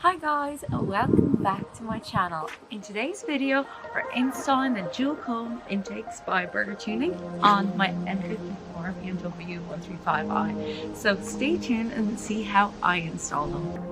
Hi guys, and welcome back to my channel. In today's video, we're installing the dual cone intakes by Burger Tuning on my M54 BMW 135i. So stay tuned and see how I install them.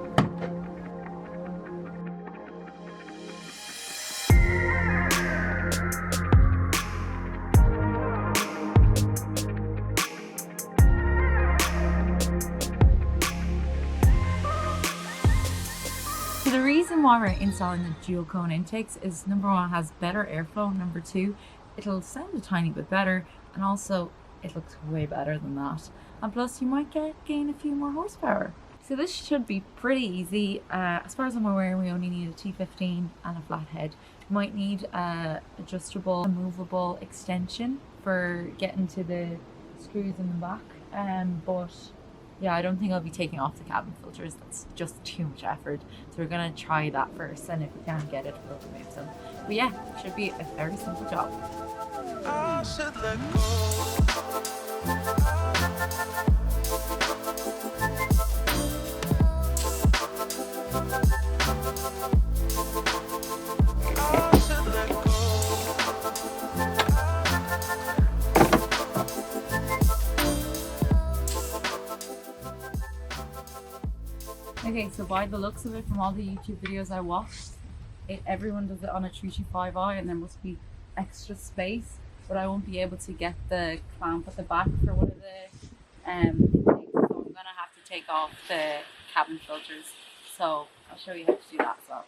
So the reason why we're installing the dual cone intakes is number one, it has better airflow, number two, it'll sound a tiny bit better, and also it looks way better than that. And plus you might gain a few more horsepower. So this should be pretty easy. As far as I'm aware, we only need a T15 and a flat head. You might need a adjustable, movable extension for getting to the screws in the back, but yeah, I don't think I'll be taking off the cabin filters. That's just too much effort. So we're gonna try that first, and if we can't get it, we'll remove them. But yeah, it should be a very simple job. I should let Okay, so by the looks of it, from all the YouTube videos I watched, everyone does it on a 325i, and there must be extra space, but I won't be able to get the clamp at the back for one of the intakes, so I'm gonna have to take off the cabin filters. So I'll show you how to do that as well.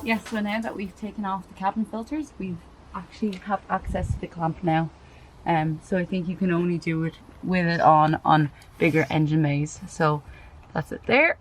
Yes, so now that we've taken off the cabin filters, we actually have access to the clamp now. So I think you can only do it with it on bigger engine bays. So that's it there.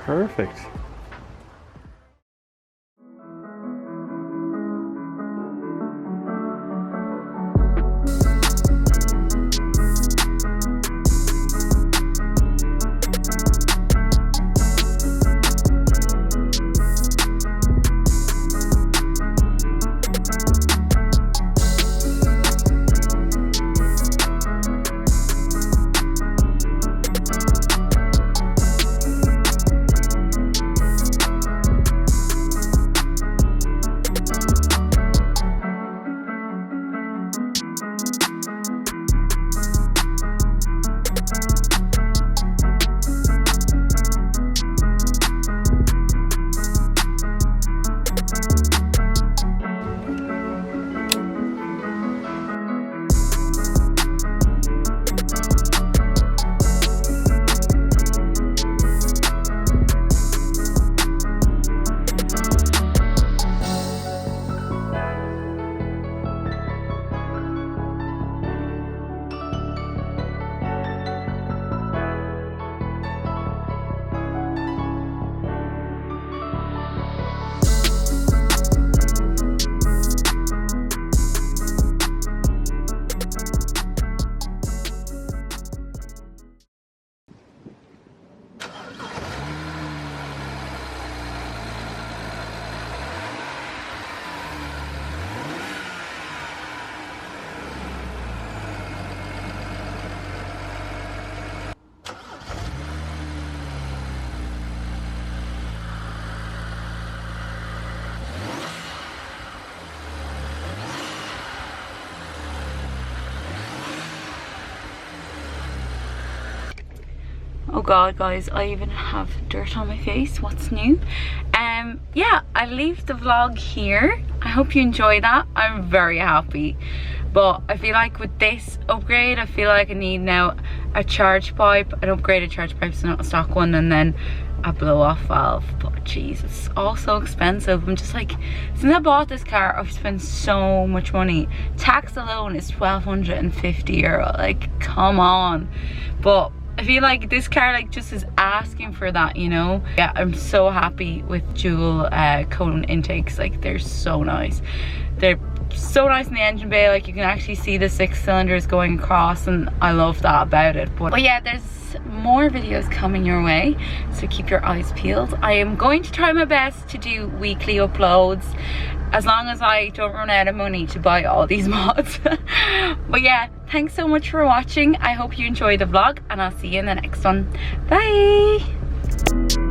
Perfect. Oh god, guys, I even have dirt on my face. What's new? Yeah, I leave the vlog here. I hope you enjoy that. I'm very happy. But I feel like with this upgrade, I feel like I need now a charge pipe, an upgraded charge pipe, so not a stock one, and then a blow off valve. But jeez, it's all so expensive. I'm just like, since I bought this car, I've spent so much money. Tax alone is €1,250. Like, come on. But I feel like this car like just is asking for that, you know. Yeah, I'm so happy with dual cone intakes. Like, they're so nice. They're so nice in the engine bay. Like, you can actually see the 6 cylinders going across, and I love that about it. But yeah, there's more videos coming your way, so keep your eyes peeled. I am going to try my best to do weekly uploads, as long as I don't run out of money to buy all these mods. But yeah, thanks so much for watching. I hope you enjoyed the vlog, and I'll see you in the next one. Bye.